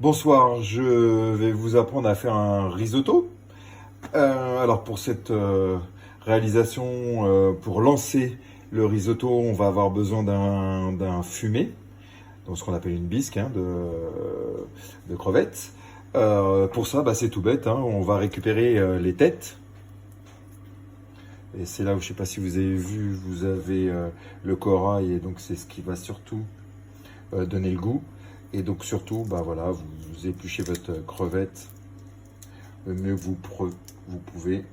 Bonsoir, je vais vous apprendre à faire un risotto. Alors pour cette réalisation, pour lancer le risotto, on va avoir besoin d'un fumet, donc ce qu'on appelle une bisque hein, de crevettes. Pour ça, bah, c'est tout bête, hein, on va récupérer les têtes. Et c'est là où je ne sais pas si vous avez vu, vous avez le corail et donc c'est ce qui va surtout donner le goût. Et donc surtout, bah voilà, vous épluchez votre crevette le mieux que vous pouvez.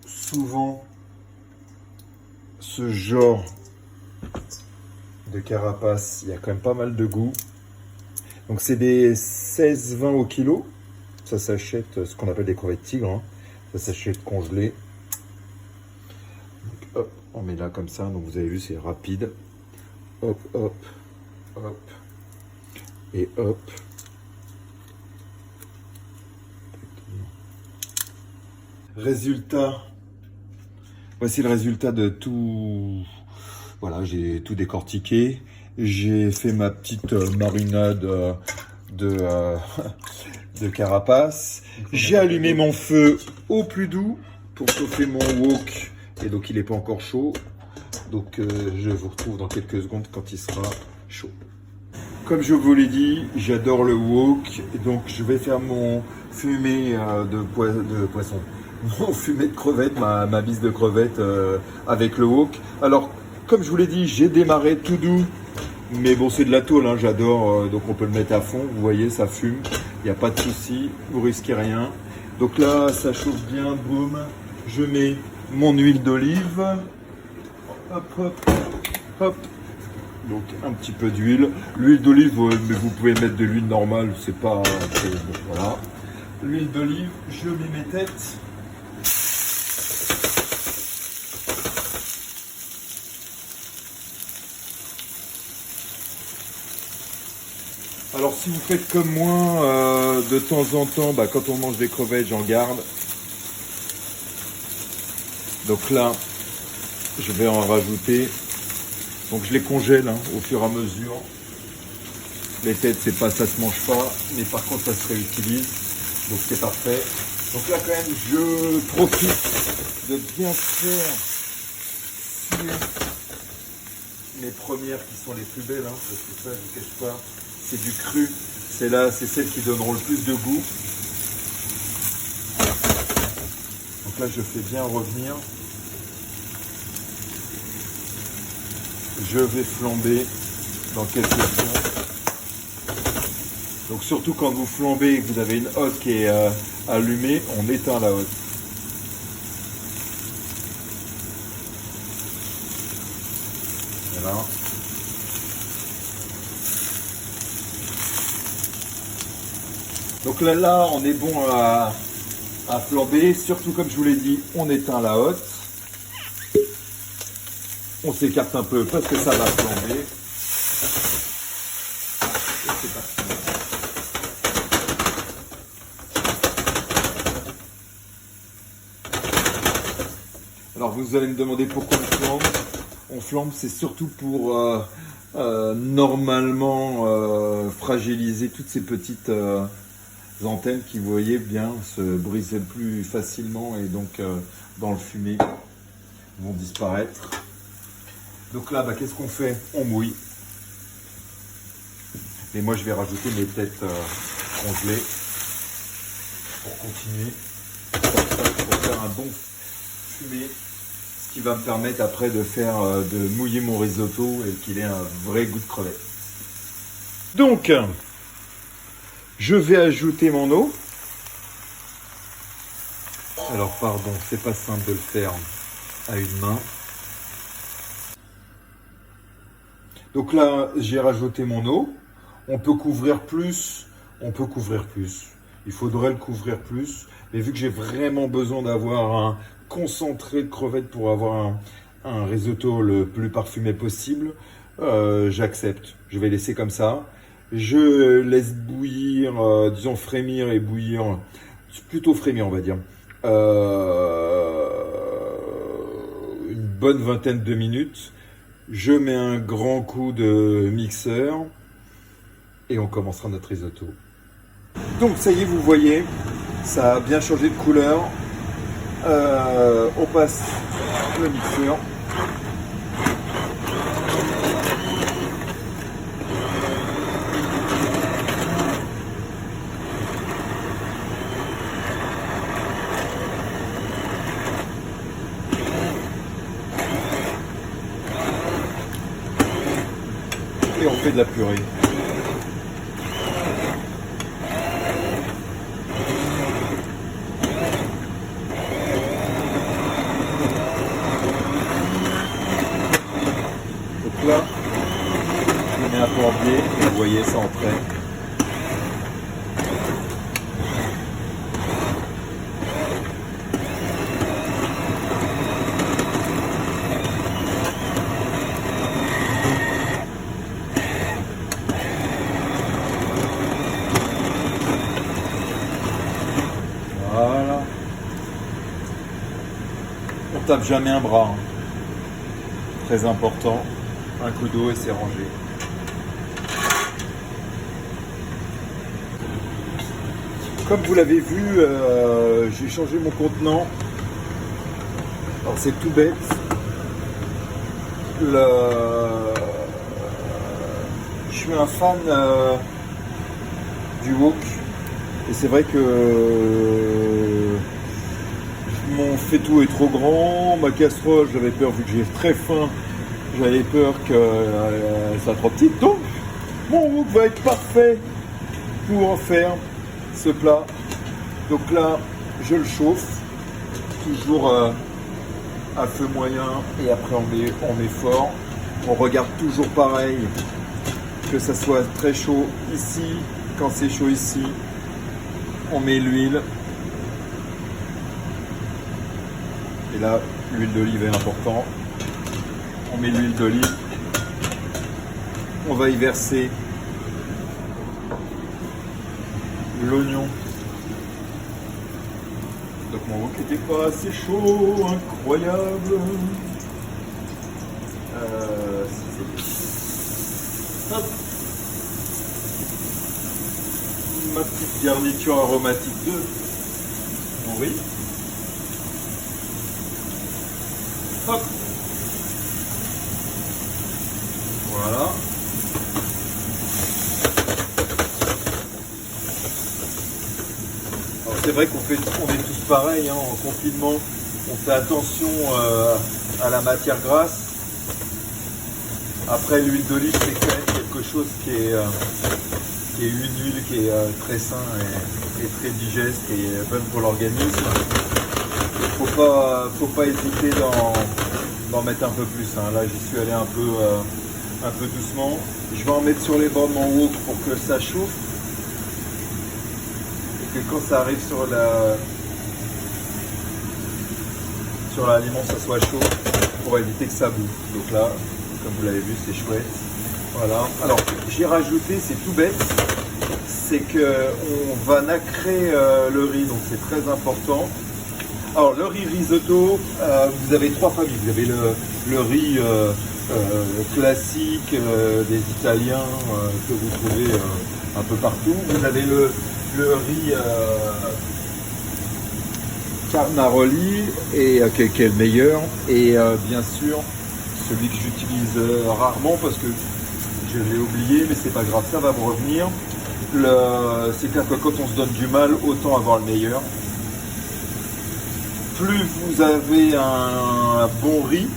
Souvent, ce genre de carapace, il y a quand même pas mal de goût. Donc c'est des 16-20 au kilo. Ça s'achète, ce qu'on appelle des crevettes tigres. Hein. Ça s'achète congelé. Donc, hop, on met là comme ça. Donc vous avez vu, c'est rapide. Hop, hop, hop. Et hop. Résultat. Voici le résultat de tout. Voilà, j'ai tout décortiqué. J'ai fait ma petite marinade de, euh, de carapace. J'ai allumé mon feu au plus doux pour chauffer mon wok. Et donc il n'est pas encore chaud. Donc je vous retrouve dans quelques secondes quand il sera chaud. Comme je vous l'ai dit, j'adore le wok. Donc je vais faire mon fumé de poisson. Mon fumé de crevettes, ma bise de crevettes avec le wok. Alors, comme je vous l'ai dit, j'ai démarré tout doux. Mais bon, c'est de la tôle, hein, j'adore. Donc on peut le mettre à fond. Vous voyez, ça fume. Il n'y a pas de souci. Vous risquez rien. Donc là, ça chauffe bien. Boum. Je mets mon huile d'olive. Hop, hop, hop. Donc un petit peu d'huile. L'huile d'olive, mais vous pouvez mettre de l'huile normale. C'est pas... voilà. L'huile d'olive, je mets mes têtes. Alors si vous faites comme moi, de temps en temps, bah, quand on mange des crevettes, j'en garde. Donc là, je vais en rajouter. Donc je les congèle hein, au fur et à mesure. Les têtes, c'est pas, ça se mange pas, mais par contre ça se réutilise. Donc c'est parfait. Donc là quand même, je profite de bien faire suer les premières qui sont les plus belles, hein, parce que ça, je ne cache pas, c'est du cru. C'est là, c'est celles qui donneront le plus de goût. Donc là, je fais bien revenir. Je vais flamber dans quelques secondes. Donc surtout quand vous flambez et que vous avez une hotte qui est allumée, on éteint la hotte. Voilà. Donc là, on est bon à flamber. Surtout comme je vous l'ai dit, on éteint la hotte. On s'écarte un peu parce que ça va flamber. Et c'est parti. Alors vous allez me demander pourquoi on flambe. On flambe, c'est surtout pour normalement fragiliser toutes ces petites antennes qui, vous voyez bien, se brisent plus facilement et donc dans le fumé vont disparaître. Donc là, bah, qu'est-ce qu'on fait? On mouille. Et moi, je vais rajouter mes têtes congelées pour continuer. Pour faire un bon fumé. Ce qui va me permettre après de faire, de mouiller mon risotto et qu'il ait un vrai goût de crevette. Donc, je vais ajouter mon eau. Alors, pardon, c'est pas simple de le faire à une main. Donc là, j'ai rajouté mon eau. On peut couvrir plus, on peut couvrir plus. Il faudrait le couvrir plus. Mais vu que j'ai vraiment besoin d'avoir un concentré de crevettes pour avoir un risotto le plus parfumé possible, j'accepte. Je vais laisser comme ça. Je laisse bouillir, disons frémir et bouillir, plutôt frémir on va dire, une bonne vingtaine de minutes. Je mets un grand coup de mixeur et on commencera notre risotto. Donc ça y est, vous voyez, ça a bien changé de couleur. On passe le mixeur. Et on fait de la purée. Donc là, je mets un peu en biais, et vous voyez, ça entraîne. Voilà. On tape jamais un bras. Hein. Très important. Un coup d'eau et c'est rangé. Comme vous l'avez vu, j'ai changé mon contenant. Alors c'est tout bête. Je suis un fan du wok. Et c'est vrai que mon faitout est trop grand, ma casserole, j'avais peur, vu que j'ai très faim, j'avais peur qu'elle soit trop petite. Donc, mon wok va être parfait pour faire ce plat. Donc là, je le chauffe, toujours à feu moyen, et après on met fort. On regarde toujours pareil, que ça soit très chaud ici, quand c'est chaud ici. On met l'huile. Et là, l'huile d'olive est important. On met l'huile d'olive. On va y verser l'oignon. Donc mon wok n'était pas assez chaud, incroyable. Hop. Ma petite garniture aromatique de mon riz. Hop. Voilà. Alors c'est vrai on est tous pareils, hein, en confinement. On fait attention à la matière grasse. Après l'huile d'olive, c'est quand même quelque chose qui est une huile qui est très sain et très digeste et bonne pour l'organisme. Faut pas hésiter d'en mettre un peu plus. Hein. Là, j'y suis allé un peu doucement. Je vais en mettre sur les bords de mon wok pour que ça chauffe. Et que quand ça arrive sur l'aliment, ça soit chaud pour éviter que ça bouffe. Donc là, comme vous l'avez vu, c'est chouette. Voilà. Alors, j'ai rajouté, c'est tout bête, c'est qu'on va nacrer le riz, donc c'est très important. Alors, le riz risotto, vous avez trois familles. Vous avez le riz classique des Italiens que vous trouvez un peu partout. Vous avez le riz Carnaroli, qui est le meilleur. Et bien sûr, celui que j'utilise rarement parce que je l'ai oublié, mais c'est pas grave, ça va me revenir. C'est clair que quand on se donne du mal, autant avoir le meilleur. Plus vous avez un bon riz,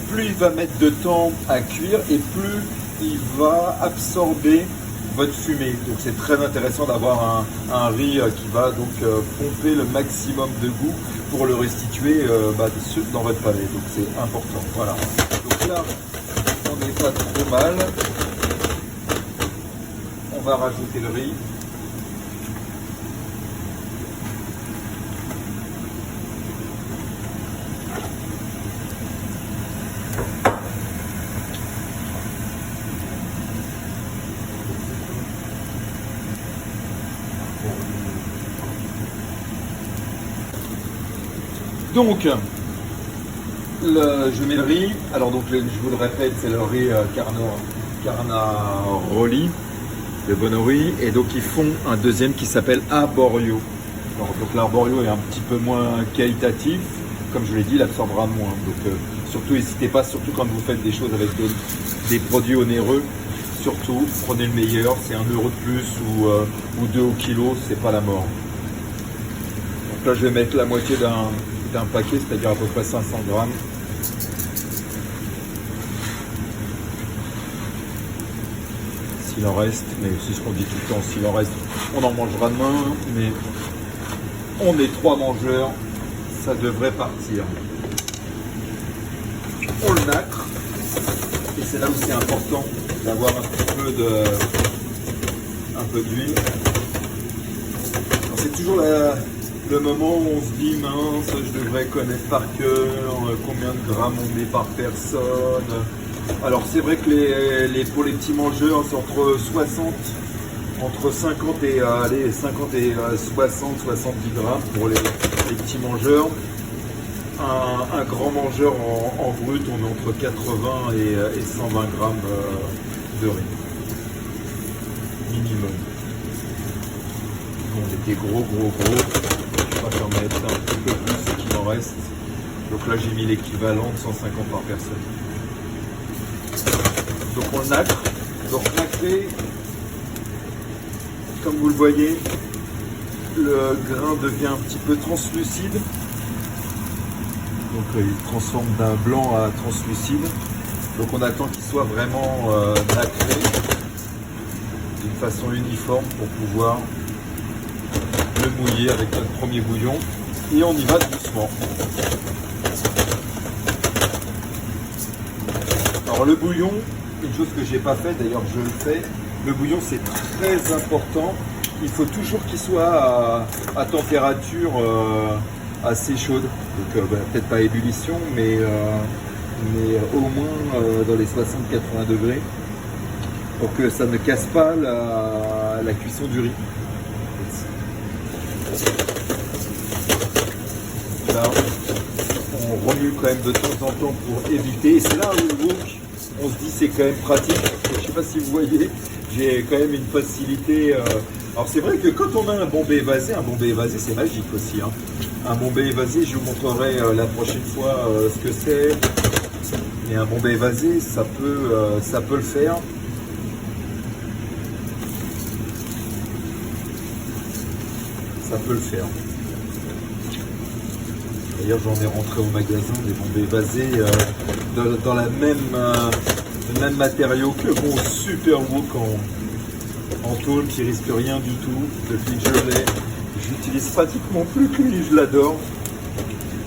plus il va mettre de temps à cuire et plus il va absorber votre fumée. Donc c'est très intéressant d'avoir un riz qui va donc pomper le maximum de goût pour le restituer dans votre palais. Donc c'est important. Voilà. Donc là, on n'est pas trop mal. On va rajouter le riz. Donc, je mets le riz. Alors donc, je vous le répète, c'est le riz Carnaroli. de Bonorie. Et donc ils font un deuxième qui s'appelle Arborio. Alors, donc l'Arborio est un petit peu moins qualitatif. Comme je l'ai dit, il absorbera moins. Donc surtout n'hésitez pas, surtout quand vous faites des choses avec des produits onéreux. Surtout, prenez le meilleur, c'est 1 euro de plus ou 2 au kilo, c'est pas la mort. Donc là, je vais mettre la moitié d'un paquet, c'est-à-dire à peu près 500 grammes. S'il en reste, mais c'est ce qu'on dit tout le temps, s'il en reste, on en mangera demain, mais on est 3 mangeurs, ça devrait partir. On le nacre, et c'est là où c'est important d'avoir un petit peu d'huile. C'est toujours le moment où on se dit mince, je devrais connaître par cœur combien de grammes on met par personne. Alors c'est vrai que pour les petits mangeurs, c'est entre 50 et 60, 70 grammes pour les petits mangeurs. Un grand mangeur en brut, on est entre 80 et 120 grammes de riz. Minimum. On était gros. Je vais en mettre un petit peu plus ce qu'il en reste. Donc là j'ai mis l'équivalent de 150 par personne. Donc on le nacre. Donc nacré, comme vous le voyez, le grain devient un petit peu translucide. Donc il transforme d'un blanc à translucide. Donc on attend qu'il soit vraiment nacré d'une façon uniforme pour pouvoir le mouiller avec notre premier bouillon. Et on y va doucement. Alors le bouillon, une chose que j'ai pas fait, d'ailleurs je le fais, le bouillon c'est très important. Il faut toujours qu'il soit à température assez chaude. Donc peut-être pas ébullition, mais au moins dans les 60-80 degrés pour que ça ne casse pas la cuisson du riz. Là, on remue quand même de temps en temps pour éviter. Et c'est là où le wok, on se dit c'est quand même pratique. Je ne sais pas si vous voyez, j'ai quand même une facilité. Alors c'est vrai que quand on a un bombé évasé c'est magique aussi. Hein. Un bombé évasé, je vous montrerai la prochaine fois ce que c'est. Mais un bombé évasé, ça peut le faire. Ça peut le faire. D'ailleurs, j'en ai rentré au magasin des bombés évasés dans le même matériau que mon super wok en tôle qui risque rien du tout. Depuis que je l'ai, j'utilise pratiquement plus que lui, je l'adore.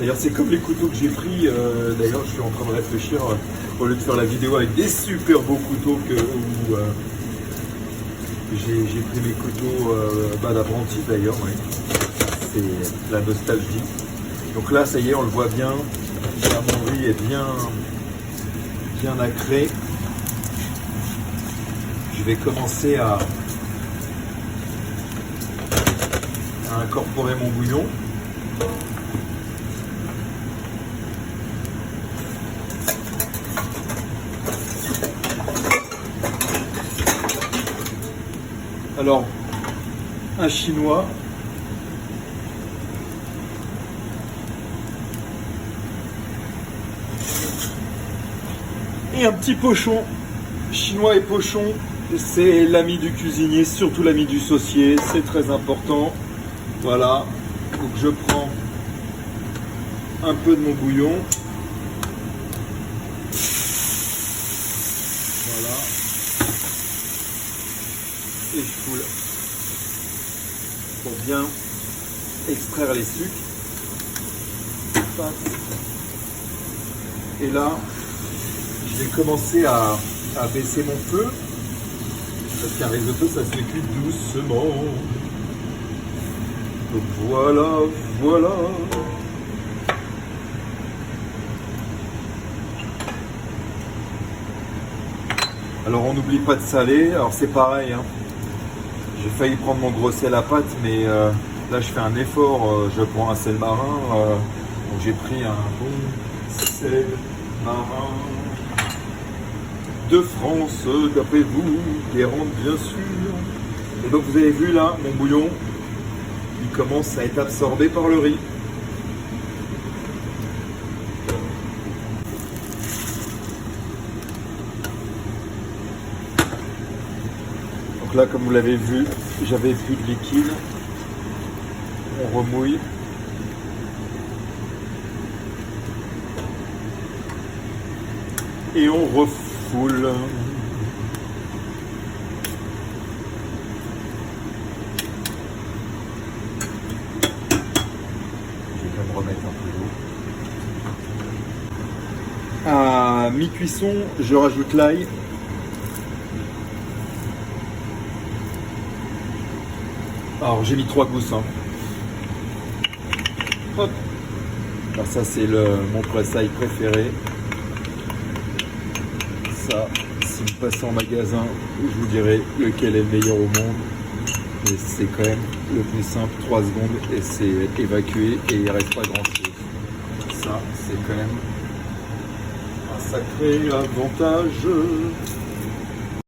D'ailleurs, c'est comme les couteaux que j'ai pris. D'ailleurs, je suis en train de réfléchir au lieu de faire la vidéo avec des super beaux couteaux où j'ai pris mes couteaux d'apprenti d'ailleurs. Ouais. C'est la nostalgie. Donc là, ça y est, on le voit bien. Là, mon riz est bien nacré. Je vais commencer à incorporer mon bouillon. Alors, un chinois. Et un petit pochon. Chinois et pochon, c'est l'ami du cuisinier, surtout l'ami du saucier, c'est très important. Voilà, donc je prends un peu de mon bouillon. Voilà. Et je coule pour bien extraire les sucres. Et là, je vais commencer à baisser mon feu. Parce qu'un risotto, ça se cuit doucement. Donc voilà. Alors on n'oublie pas de saler. Alors c'est pareil, hein. J'ai failli prendre mon gros sel à pâte, mais là je fais un effort. Je prends un sel marin. Donc j'ai pris un bon sel marin. de France, d'après vous, Guérande bien sûr. Et donc vous avez vu là, mon bouillon, il commence à être absorbé par le riz. Donc là, comme vous l'avez vu, j'avais plus de liquide. On remouille. Et on refoule. Je vais me remettre un peu d'eau. À mi-cuisson, je rajoute l'ail. Alors j'ai mis 3 gousses. Hein. Hop. Alors ça c'est mon pressail préféré. Ça, si vous passez en magasin, je vous dirai lequel est le meilleur au monde. Et c'est quand même le plus simple, 3 secondes et c'est évacué et il reste pas grand chose. Ça, c'est quand même un sacré avantage.